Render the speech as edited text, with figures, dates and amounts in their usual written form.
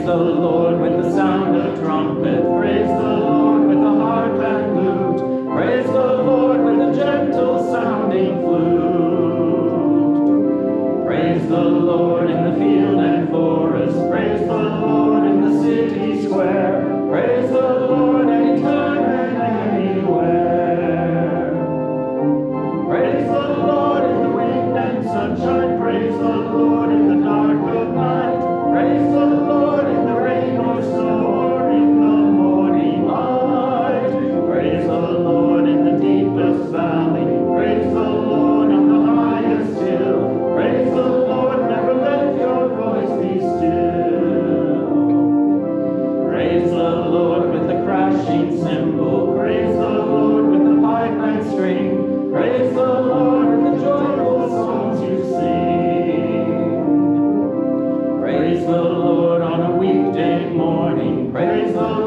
the Lord with the sound of trumpet. Praise the Lord with the harp and lute. Praise the Lord with the gentle sounding flute. Praise the Lord in the field and forest. Praise the Lord in the city square. Praise the Lord anytime and anywhere. Praise the Lord in the wind and sunshine. Praise the Lord in the dark of night. Praise the Lord in the rain or snow or in the morning light. Praise the Lord in the deepest valley. Praise the Lord on the highest hill. Praise the Lord, never let your voice be still. Praise the Lord with the crashing cymbal. Praise the Lord with the pipe and string. Praise the Lord with the joyful songs you sing. Praise the Lord on a weekday morning. Praise the